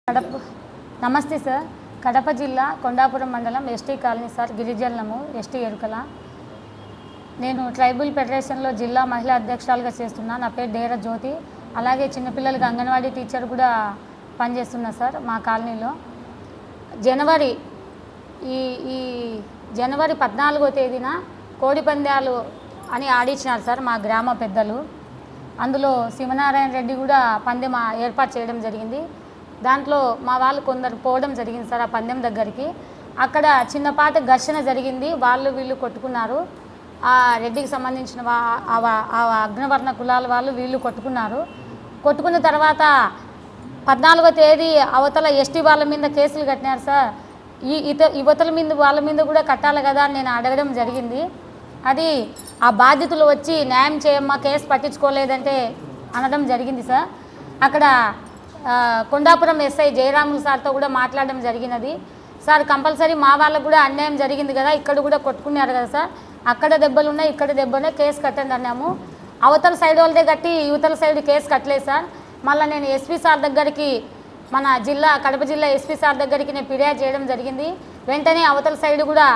కడప నమస్తే సార్. కడప జిల్లా కొండాపురం మండలం ఎస్టీ కాలనీ సార్. గిరిజనులము ఎస్టీ ఎరుకల. నేను ట్రైబల్ ఫెడరేషన్లో జిల్లా మహిళా అధ్యక్షురాలుగా చేస్తున్నా. నా పేరు డేరా జ్యోతి. అలాగే చిన్నపిల్లలకి అంగన్వాడీ టీచర్ కూడా పనిచేస్తున్నా సార్ మా కాలనీలో. ఈ జనవరి 14వ తేదీన కోడి పందాలు అని ఆడించినారు సార్ మా గ్రామ పెద్దలు. అందులో శివనారాయణ రెడ్డి కూడా పందెం ఏర్పాటు చేయడం జరిగింది. దాంట్లో మా వాళ్ళు కొందరు పోవడం జరిగింది సార్ ఆ పందెం దగ్గరికి. అక్కడ చిన్నపాటి ఘర్షణ జరిగింది. వాళ్ళు వీళ్ళు కొట్టుకున్నారు. ఆ రెడ్డికి సంబంధించిన అగ్రవర్ణ కులాల వాళ్ళు వీళ్ళు కొట్టుకున్నారు. కొట్టుకున్న తర్వాత 14వ తేదీ అవతల ఎస్టీ వాళ్ళ మీద కేసులు కట్టినారు సార్. యువతల మీద వాళ్ళ మీద కూడా కట్టాలి కదా అని నేను అడగడం జరిగింది. అది ఆ బాధితులు వచ్చి న్యాయం చేయమ్మా, కేసు పట్టించుకోలేదంటే అనడం జరిగింది సార్. అక్కడ కొండాపురం ఎస్ఐ జయరాములు సార్తో కూడా మాట్లాడడం జరిగినది. సార్ కంపల్సరీ మా వాళ్ళకు కూడా అన్యాయం జరిగింది కదా, ఇక్కడ కూడా కొట్టుకున్నారు కదా సార్, అక్కడ దెబ్బలు ఉన్నాయి ఇక్కడ దెబ్బలున్నాయి, కేసు కట్టండి అన్నాము. అవతల సైడ్ వాళ్ళదే కట్టి యువతల సైడ్ కేసు కట్టలేదు సార్. మళ్ళీ నేను ఎస్పీ సార్ దగ్గరికి, మన కడప జిల్లా ఎస్పీ సార్ దగ్గరికి నేను ఫిర్యాదు చేయడం జరిగింది. వెంటనే అవతల సైడ్ కూడా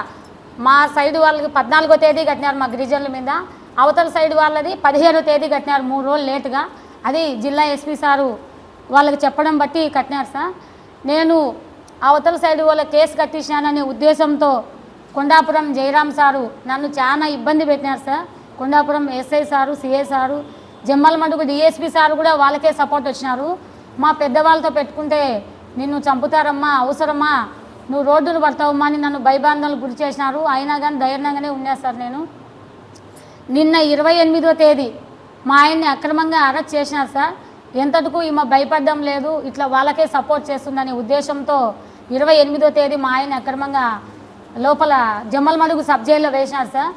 మా సైడ్ వాళ్ళకి 14వ తేదీ కట్టినారు మా గిరిజనుల మీద. అవతల సైడ్ వాళ్ళది 15వ తేదీ కట్టినారు, 3 రోజులు లేటుగా. అది జిల్లా ఎస్పీ సారు వాళ్ళకి చెప్పడం బట్టి కట్టినారు సార్. నేను అవతల సైడ్ వాళ్ళ కేసు కట్టించాననే ఉద్దేశంతో కొండాపురం జయరామ్ సారు నన్ను చాలా ఇబ్బంది పెట్టినారు sir. Kondapuram SI sir, CI sir, Jammalamadugu DSP sir కూడా వాళ్ళకే సపోర్ట్ వచ్చినారు. మా పెద్దవాళ్ళతో పెట్టుకుంటే నిన్ను చంపుతారమ్మా, అవసరమా, నువ్వు రోడ్డును పడతావమ్మా అని నన్ను భయభాందనలు గురి చేసినారు. అయినా కానీ ధైర్యంగానే ఉన్నా సార్. నేను నిన్న 28వ తేదీ మా ఆయన్ని అక్రమంగా అరెస్ట్ చేసినారు సార్. ఎంతటికు ఈమె భయపడడం లేదు, ఇట్లా వాళ్ళకే సపోర్ట్ చేస్తుందనే ఉద్దేశంతో 28వ తేదీ మా ఆయన అక్రమంగా లోపల జమ్మలమడుగు సబ్ జైల్లో వేసినారు సార్.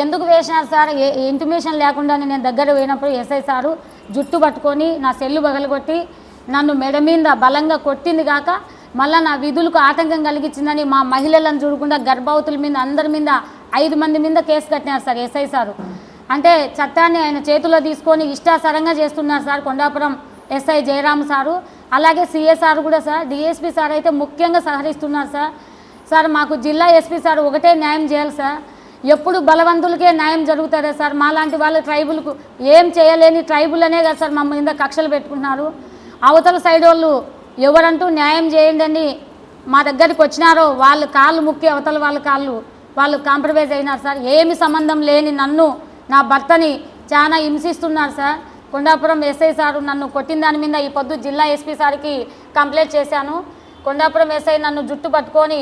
ఎందుకు వేసినారు సార్, ఇంటిమేషన్ లేకుండానే నేను దగ్గర పోయినప్పుడు ఎస్ఐ సారు జుట్టు పట్టుకొని నా సెల్లు పగలగొట్టి నన్ను మెడ మీద బలంగా కొట్టింది కాక మళ్ళీ నా విధులకు ఆటంకం కలిగించిందని మా మహిళలను చూడకుండా గర్భవతుల మీద అందరి మీద 5 మంది మీద కేసు కట్టినారు సార్ ఎస్ఐ సారు. అంటే చట్టాన్ని ఆయన చేతిలో తీసుకొని ఇష్టాసరంగా చేస్తున్నారు sir Kondapuram SI Jayaram sir. అలాగే సిఏ సారు కూడా సార్. డిఎస్పీ సార్ అయితే ముఖ్యంగా సహకరిస్తున్నారు సార్. సార్ మాకు జిల్లా ఎస్పీ సార్ ఒకటే న్యాయం చేయాలి సార్. ఎప్పుడు బలవంతులకే న్యాయం జరుగుతుందా సార్? మాలాంటి వాళ్ళు ట్రైబుల్కు ఏం చేయలేని ట్రైబుల్ అనే కదా సార్ మమ్మల్ని మీద కక్షలు పెట్టుకుంటున్నారు. అవతల సైడ్ వాళ్ళు ఎవరంటూ న్యాయం చేయండి అని మా దగ్గరికి వచ్చినారో వాళ్ళ కాళ్ళు ముక్కి అవతల వాళ్ళు కాంప్రమైజ్ అయినారు సార్. ఏమి సంబంధం లేని నన్ను, నా భర్తని చాలా హింసిస్తున్నారు సార్. కొండాపురం ఎస్ఐ సారు నన్ను కొట్టిన దాని మీద ఈ పొద్దు జిల్లా ఎస్పీ సార్కి కంప్లైంట్ చేశాను. కొండాపురం ఎస్ఐ నన్ను జుట్టు పట్టుకొని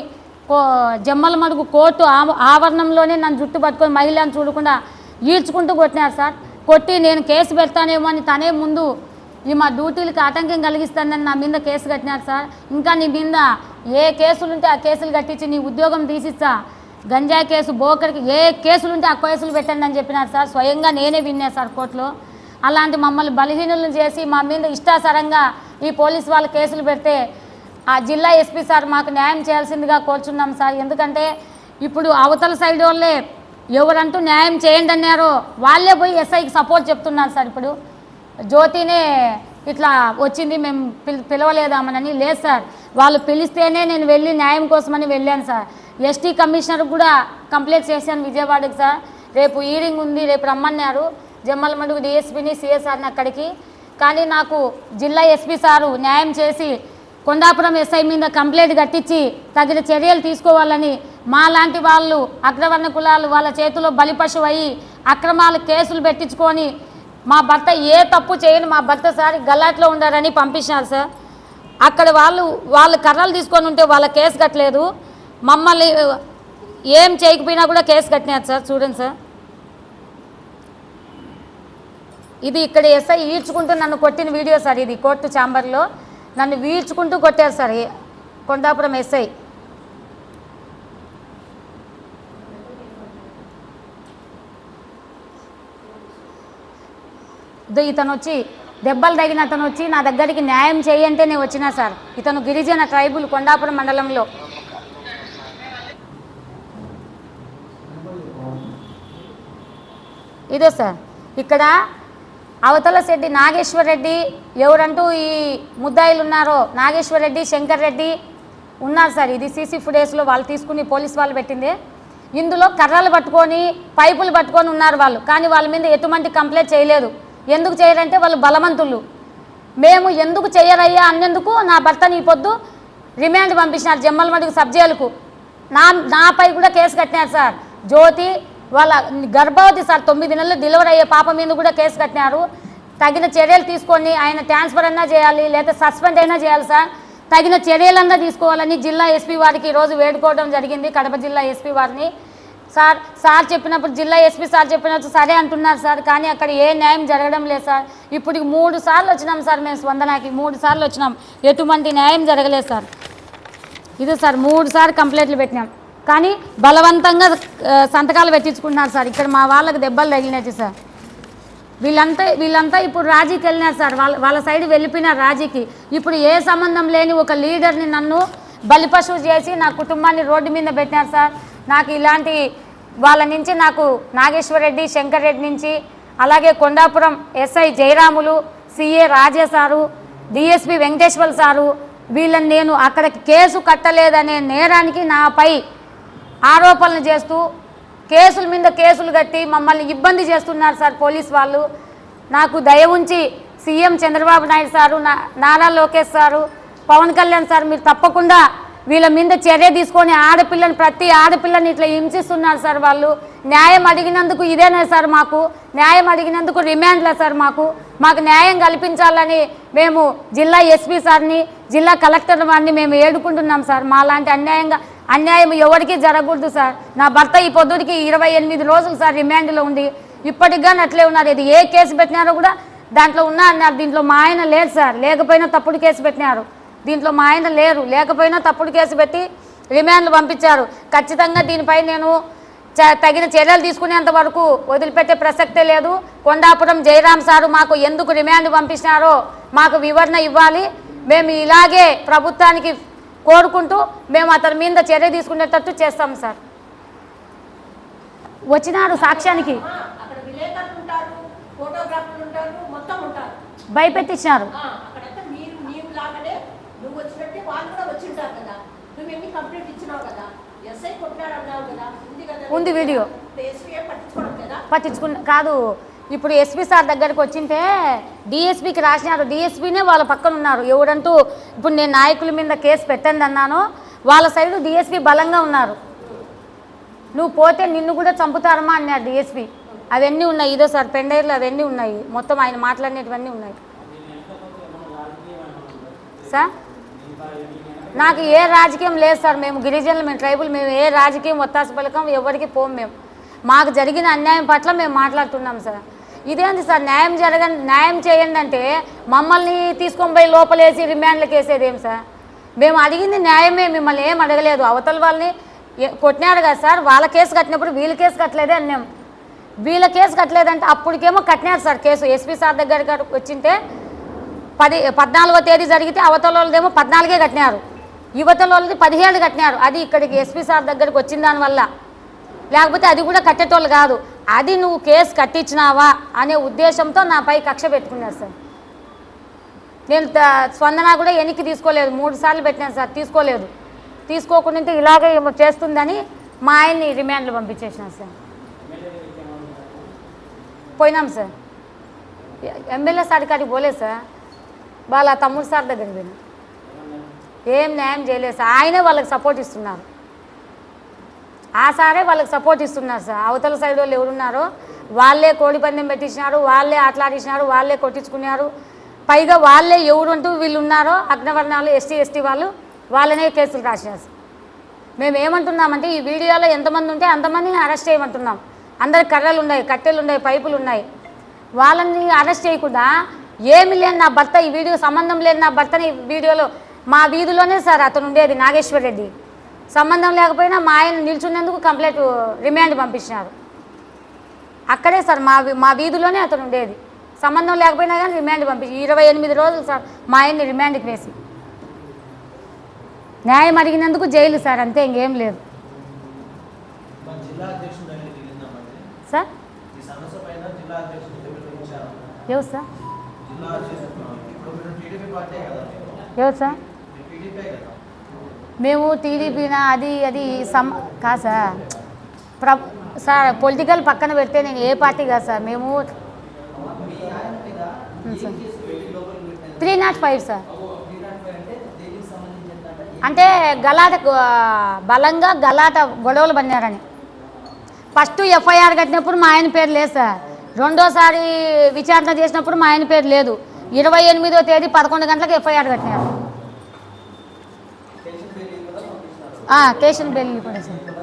జమ్మలమడుగు కోర్టు ఆవరణంలోనే నన్ను జుట్టు పట్టుకొని మహిళను చూడకుండా ఈడ్చుకుంటూ కొట్టినారు సార్. కొట్టి నేను కేసు పెడతానేమో అని తనే ముందు ఈ మా డ్యూటీలకు ఆటంకం కలిగిస్తానని నా మీద కేసు కట్టినారు సార్. ఇంకా నీ మీద ఏ కేసులుంటే ఆ కేసులు కట్టించి నీ ఉద్యోగం తీసిస్తా, గంజాయి కేసు, బోకర్కి ఏ కేసులుంటే ఆ కేసులు పెట్టండి అని చెప్పినారు సార్. స్వయంగా నేనే విన్నా సార్ కోర్టులో. అలాంటి మమ్మల్ని బలహీనులను చేసి మా మీద ఇష్టాసరంగా ఈ పోలీసు వాళ్ళు కేసులు పెడితే ఆ జిల్లా ఎస్పీ సార్ మాకు న్యాయం చేయాల్సిందిగా కోరుచున్నాం సార్. ఎందుకంటే ఇప్పుడు అవతల సైడ్ వాళ్ళే ఎవరంటూ న్యాయం చేయండి అన్నారో వాళ్ళే పోయి ఎస్ఐకి సపోర్ట్ చెప్తున్నారు సార్. ఇప్పుడు జ్యోతినే ఇట్లా వచ్చింది, మేము పిలవలేదామనని. లేదు సార్, వాళ్ళు పిలిస్తేనే నేను వెళ్ళి న్యాయం కోసమని వెళ్ళాను సార్. ఎస్టీ కమిషనర్ కూడా కంప్లైంట్ చేశాను విజయవాడకి సార్. రేపు హీరింగ్ ఉంది, రేపు రమ్మన్నారు జమ్మలమడుగు డిఎస్పీని, సిఎస్ఆర్ని అక్కడికి. కానీ నాకు జిల్లా ఎస్పీ సారు న్యాయం చేసి కొండాపురం ఎస్ఐ మీద కంప్లైంట్ కట్టించి తగిన చర్యలు తీసుకోవాలని, మా లాంటి వాళ్ళు అగ్రవర్ణ కులాలు వాళ్ళ చేతిలో బలిపశువు అయ్యి అక్రమాలు కేసులు పెట్టించుకొని మా భర్త ఏ తప్పు చేయని మా భర్త సార్ గల్లాట్లో ఉండారని పంపించారు సార్. అక్కడ వాళ్ళు కర్రలు తీసుకొని ఉంటే వాళ్ళ కేసు కట్టలేదు, మమ్మల్ని ఏం చేయకపోయినా కూడా కేసు కట్టినారు సార్. చూడండి సార్, ఇది ఇక్కడ ఎస్ఐ ఈడ్చుకుంటూ నన్ను కొట్టిన వీడియో సార్. ఇది కోర్టు ఛాంబర్లో నన్ను వీడ్చుకుంటూ కొట్టారు సార్ కొండాపురం ఎస్ఐ. ఇతను వచ్చి దెబ్బలు తగిన అతను వచ్చి నా దగ్గరికి న్యాయం చేయంటే నేను వచ్చినా సార్. ఇతను గిరిజన ట్రైబుల్ కొండాపురం మండలంలో. ఇదో సార్, ఇక్కడ అవతల శెట్టి నాగేశ్వర్ రెడ్డి ఎవరంటూ ఈ ముద్దాయిలు ఉన్నారో నాగేశ్వర్ రెడ్డి శంకర్ రెడ్డి ఉన్నారు సార్. ఇది సీసీ ఫుటేజ్లో వాళ్ళు తీసుకుని పోలీస్ వాళ్ళు పెట్టింది. ఇందులో కర్రలు పట్టుకొని పైపులు పట్టుకొని ఉన్నారు వాళ్ళు. కానీ వాళ్ళ మీద ఎటువంటి కంప్లైంట్ చేయలేదు. ఎందుకు చేయరంటే వాళ్ళు బలవంతులు. మేము ఎందుకు చేయరయ్యా అన్నందుకు నా భర్తని ఈ పొద్దు రిమాండ్ పంపించినారు జమ్మలమడుగు సబ్ జైలుకు. నాపై కూడా కేసు కట్టినారు సార్. జ్యోతి వాళ్ళ గర్భవతి సార్, 9 నెలలు డెలివరీ అయ్యే పాప మీద కూడా కేసు కట్టినారు. తగిన చర్యలు తీసుకొని ఆయన ట్రాన్స్ఫర్ అన్నా చేయాలి, లేదా సస్పెండ్ అయినా చేయాలి సార్. తగిన చర్యలన్నా తీసుకోవాలని జిల్లా ఎస్పీ వారికి ఈరోజు వేడుకోవడం జరిగింది, కడప జిల్లా ఎస్పీ వారిని. సార్ చెప్పినప్పుడు జిల్లా ఎస్పీ సార్ చెప్పినప్పుడు సరే అంటున్నారు సార్, కానీ అక్కడ ఏ న్యాయం జరగడం లేదు సార్. ఇప్పుడు 3 సార్లు వచ్చినాం సార్ మేము స్పందనకి, 3 సార్లు వచ్చినాం, ఎటువంటి న్యాయం జరగలేదు సార్. ఇది సార్ 3 సార్లు కంప్లైంట్లు పెట్టినాం, కానీ బలవంతంగా సంతకాలు పెట్టించుకుంటున్నారు సార్. ఇక్కడ మా వాళ్ళకి దెబ్బలు తగిలినట్టు సార్. వీళ్ళంతా ఇప్పుడు రాజీకి వెళ్ళినారు సార్. వాళ్ళ సైడ్ వెళ్ళిపోయినారు రాజీకి. ఇప్పుడు ఏ సంబంధం లేని ఒక లీడర్ని నన్ను బలిపశువు చేసి నా కుటుంబాన్ని రోడ్డు మీద పెట్టినారు సార్. నాకు ఇలాంటి వాళ్ళ నుంచి నాకు నాగేశ్వర్ రెడ్డి శంకర్ రెడ్డి నుంచి, అలాగే కొండాపురం ఎస్ఐ జయరాములు, సిఏ రాజే సారు, డిఎస్పి వెంకటేశ్వర్ సారు, వీళ్ళని నేను అక్కడ కేసు కట్టలేదనే నేరానికి నాపై ఆరోపణలు చేస్తూ కేసుల మీద కేసులు కట్టి మమ్మల్ని ఇబ్బంది చేస్తున్నారు సార్ పోలీస్ వాళ్ళు. నాకు దయ ఉంచి CM Chandrababu Naidu sir, Nara Lokesh sir, Pawan Kalyan sir, మీరు తప్పకుండా వీళ్ళ మీద చర్య తీసుకొని ప్రతి ఆడపిల్లని ఇట్లా హింసిస్తున్నారు సార్ వాళ్ళు. న్యాయం అడిగినందుకు ఇదేనా సార్ మాకు న్యాయం అడిగినందుకు రిమాండ్లే సార్. మాకు న్యాయం కల్పించాలని మేము జిల్లా ఎస్పీ సార్ని, జిల్లా కలెక్టర్ వారిని మేము ఏడుకుంటున్నాం సార్. మాలాంటి అన్యాయం ఎవరికీ జరగకూడదు సార్. నా భర్త ఈ పొద్దుడికి 28 రోజులు సార్ రిమాండ్లో ఉంది. ఇప్పటికి కానీ అట్లే ఉన్నారు. ఇది ఏ కేసు పెట్టినారో కూడా దాంట్లో అన్నారు. దీంట్లో మా ఆయన లేరు సార్, లేకపోయినా తప్పుడు కేసు పెట్టినారు. దీంట్లో మా ఆయన లేరు, లేకపోయినా తప్పుడు కేసు పెట్టి రిమాండ్లు పంపించారు. ఖచ్చితంగా దీనిపై నేను తగిన చర్యలు తీసుకునేంత వరకు వదిలిపెట్టే ప్రసక్తే లేదు. కొండాపురం జయరాం సారు మాకు ఎందుకు రిమాండ్ పంపించినారో మాకు వివరణ ఇవ్వాలి. మేము ఇలాగే ప్రభుత్వానికి కోరుకుంటూ మేము అతని మీద చర్య తీసుకునేటట్టు చేస్తాం సార్. వచ్చినారు సాక్ష్యానికి, భయపెట్టించినారు. ఉంది వీడియో పట్టించుకున్న కాదు. ఇప్పుడు ఎస్పీ సార్ దగ్గరికి వచ్చింటే డిఎస్పీకి రాసినారు. డిఎస్పీనే వాళ్ళ పక్కన ఉన్నారు. ఎవరంటూ ఇప్పుడు నేను నాయకుల మీద కేసు పెట్టండి అన్నాను, వాళ్ళ సైడు డిఎస్పీ బలంగా ఉన్నారు. నువ్వు పోతే నిన్ను కూడా చంపుతారమ్మా అన్నారు డిఎస్పీ. అవన్నీ ఉన్నాయి. ఇదో సార్ పెండైర్లు అవన్నీ ఉన్నాయి. మొత్తం ఆయన మాట్లాడినటువన్నీ ఉన్నాయి సార్. నాకు ఏ రాజకీయం లేదు సార్. మేము గిరిజనులు, మేము ట్రైబుల్, మేము ఏ రాజకీయం ఒత్తాస పలకం ఎవరికి పోం. మాకు జరిగిన అన్యాయం పట్ల మేము మాట్లాడుతున్నాం సార్. ఇదేంటి సార్ న్యాయం చేయండి అంటే మమ్మల్ని తీసుకొని పోయి లోపలేసి రిమాండ్లకు వేసేది ఏం సార్? మేము అడిగింది న్యాయమే, మిమ్మల్ని ఏం అడగలేదు. అవతల వాళ్ళని కొట్టినారు కదా సార్, వాళ్ళ కేసు కట్టినప్పుడు వీళ్ళ కేసు కట్టలేదే అన్నాం. వీళ్ళ కేసు కట్టలేదంటే అప్పటికేమో కట్టినారు సార్ కేసు. ఎస్పీ సార్ దగ్గరికి వచ్చింటే 14వ తేదీ జరిగితే అవతల వాళ్ళదేమో 14 కట్టినారు, యువతల వాళ్ళది 17 కట్టినారు. అది ఇక్కడికి ఎస్పీ సార్ దగ్గరికి వచ్చిన దానివల్ల, లేకపోతే అది కూడా కట్టేటోళ్ళు కాదు. అది నువ్వు కేసు కట్టించినావా అనే ఉద్దేశంతో నాపై కక్ష పెట్టుకున్నారు సార్. నేను స్పందన కూడా వెనక్కి తీసుకోలేదు. 3 సార్లు పెట్టినాను సార్, తీసుకోలేదు. తీసుకోకుండా ఇలాగే చేస్తుందని మా ఆయన్ని రిమాండ్లు పంపించేసినాను సార్. పోయినాం సార్, ఎమ్మెల్యే సార్ కాడికి పోలేదు సార్, వాళ్ళ తమ్ముడు సార్ దగ్గరికి పోయినా. ఏం న్యాయం చేయలేదు సార్. ఆయనే వాళ్ళకి సపోర్ట్ ఇస్తున్నారు. ఆ సారే వాళ్ళకి సపోర్ట్ ఇస్తున్నారు సార్. అవతల సైడ్ వాళ్ళు ఎవరున్నారో వాళ్ళే కోడి పందెం పెట్టించినారు, వాళ్ళే ఆటలాడించినారు, వాళ్ళే కొట్టించుకున్నారు. పైగా వాళ్ళే ఎవరుంటూ వీళ్ళు ఉన్నారో అగ్రవర్ణాలు, ఎస్టీ వాళ్ళు, వాళ్ళనే కేసులు రాసినారు సార్. మేము ఏమంటున్నామంటే ఈ వీడియోలో ఎంతమంది ఉంటే అంతమందిని అరెస్ట్ చేయమంటున్నాం. అందరికి కర్రలు ఉన్నాయి, కట్టెలు ఉన్నాయి, పైపులు ఉన్నాయి. వాళ్ళని అరెస్ట్ చేయకుండా ఏమి లేని నా భర్త, ఈ వీడియో సంబంధం లేని నా భర్తని వీడియోలో మా వీధిలోనే సార్ అతను ఉండేది నాగేశ్వర్ రెడ్డి. సంబంధం లేకపోయినా మా ఆయన నిల్చున్నందుకు కంప్లైంట్ రిమాండ్ పంపించినారు. అక్కడే సార్ మా వీధిలోనే అతను ఉండేది. సంబంధం లేకపోయినా కానీ రిమాండ్ పంపించి 28 రోజులు సార్ మా ఆయన్ని రిమాండ్కి వేసి. న్యాయం అడిగినందుకు జైలు సార్, అంతే, ఇంకేం లేదు సార్. ఎవరు సార్? ఎవరు సార్? మేము టీడీపీనా అది అది కాదు సార్. సార్ పొలిటికల్ పక్కన పెడితే నేను ఏ పార్టీ కాదు సార్. మేము సార్ 305 సార్. అంటే బలంగా గలాట గొడవలు పడినారని ఫస్ట్ ఎఫ్ఐఆర్ కట్టినప్పుడు మా ఆయన పేరు లేదు సార్. రెండోసారి విచారణ చేసినప్పుడు మా ఆయన పేరు లేదు. 28వ తేదీ 11 గంటలకు ఎఫ్ఐఆర్ కట్టినారు. కేషన్ బెయిల్ కూడా సార్.